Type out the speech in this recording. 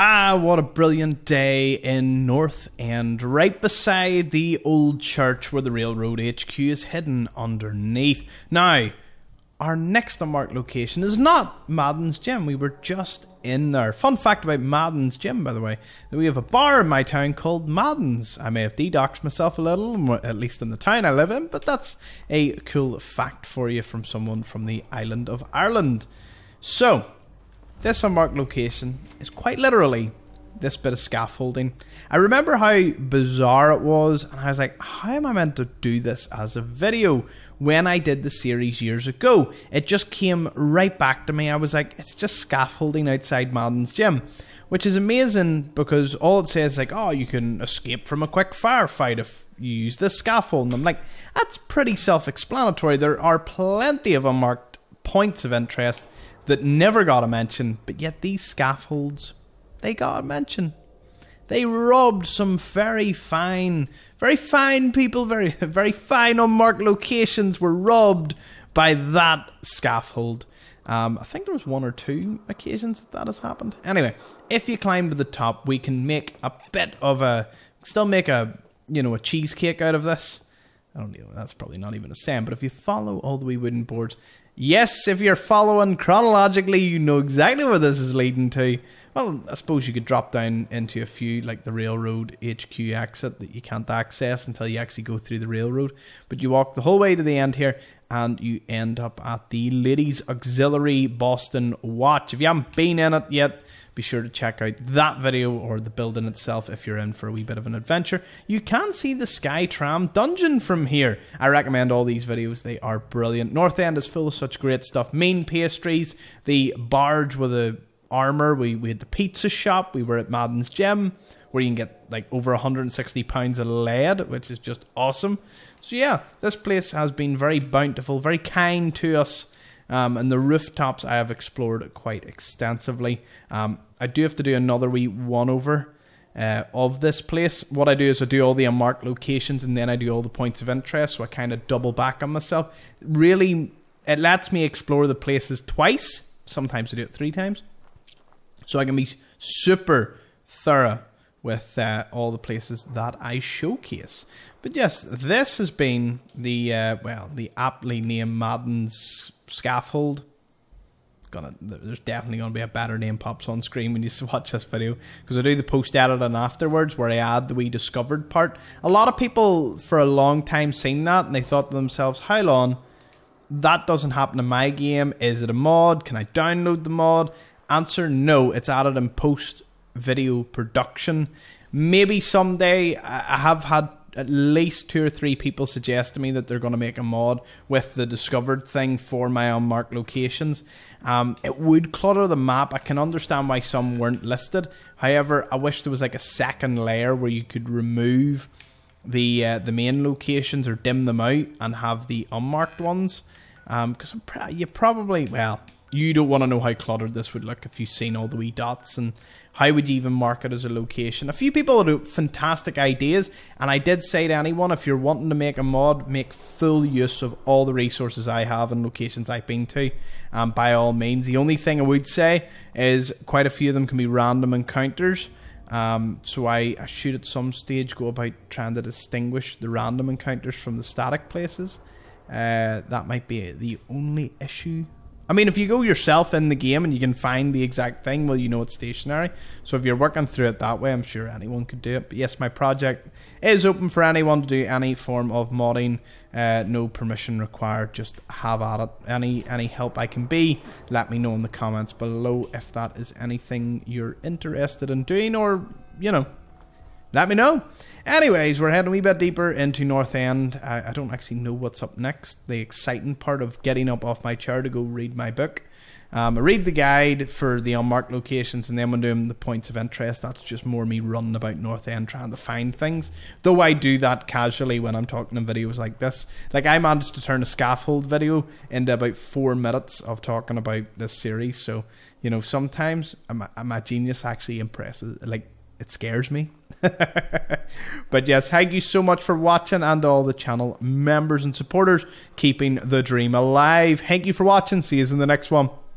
Ah, what a brilliant day in North End, right beside the old church where the railroad HQ is hidden underneath. Now, our next unmarked location is not Madden's Gym. We were just in there. Fun fact about Madden's Gym, by the way, that we have a bar in my town called Madden's. I may have de-doxed myself a little, at least in the town I live in, but that's a cool fact for you from someone from the island of Ireland. So, this unmarked location is quite literally this bit of scaffolding. I remember how bizarre it was, and I was like, how am I meant to do this as a video? When I did the series years ago, it just came right back to me. I was like, it's just scaffolding outside Madden's Gym, which is amazing because all it says is like, oh, you can escape from a quick firefight if you use this scaffold. And I'm like, that's pretty self-explanatory. There are plenty of unmarked points of interest that never got a mention, but yet these scaffolds, they got a mention. They robbed some very fine people, very fine unmarked locations were robbed by that scaffold. I think there was one or two occasions that has happened. Anyway, if you climb to the top, we can make a bit of still make a cheesecake out of this. I don't know, that's probably not even a saying, but if you follow all the wee wooden boards, yes, if you're following chronologically, you know exactly where this is leading to. Well, I suppose you could drop down into a few, like the railroad HQ exit that you can't access until you actually go through the railroad. But you walk the whole way to the end here, and you end up at the Ladies Auxiliary Boston Watch. If you haven't been in it yet, be sure to check out that video or the building itself if you're in for a wee bit of an adventure. You can see the Sky Tram Dungeon from here. I recommend all these videos. They are brilliant. North End is full of such great stuff. Mean pastries, the barge with the armour. We had the pizza shop. We were at Madden's Gym, where you can get like over 160 pounds of lead, which is just awesome. So yeah, this place has been very bountiful, very kind to us. And the rooftops I have explored quite extensively. I do have to do another wee one-over of this place. What I do is I do all the unmarked locations and then I do all the points of interest, so I kind of double back on myself. Really, it lets me explore the places twice. Sometimes I do it 3 times. So I can be super thorough with all the places that I showcase. But yes, this has been the aptly named Madden's Scaffold. There's definitely going to be a better name pops on screen when you watch this video, because I do the post editing afterwards where I add the wee discovered part. A lot of people for a long time seen that and they thought to themselves, how long? That doesn't happen in my game. Is it a mod? Can I download the mod? Answer, no. It's added in post video production. Maybe someday. I have had at least 2 or 3 people suggest to me that they're going to make a mod with the discovered thing for my unmarked locations. It would clutter the map. I can understand why some weren't listed. However, I wish there was like a second layer where you could remove the main locations or dim them out and have the unmarked ones. Because you don't want to know how cluttered this would look if you've seen all the wee dots, and how would you even mark it as a location. A few people had fantastic ideas, and I did say to anyone, if you're wanting to make a mod, make full use of all the resources I have and locations I've been to, by all means. The only thing I would say is quite a few of them can be random encounters, so I should at some stage go about trying to distinguish the random encounters from the static places. That might be the only issue. I mean, if you go yourself in the game and you can find the exact thing, well, you know it's stationary. So if you're working through it that way, I'm sure anyone could do it. But yes, my project is open for anyone to do any form of modding. No permission required. Just have at it. Any help I can be, let me know in the comments below if that is anything you're interested in doing, or, let me know. Anyways, we're heading a wee bit deeper into North End. I don't actually know what's up next. The exciting part of getting up off my chair to go read my book. I read the guide for the unmarked locations, and then when doing the points of interest, that's just more me running about North End trying to find things. Though I do that casually when I'm talking in videos like this. Like, I managed to turn a scaffold video into about 4 minutes of talking about this series. So, sometimes my genius actually impresses, it scares me. But yes, thank you so much for watching, and all the channel members and supporters keeping the dream alive. Thank you for watching. See you in the next one.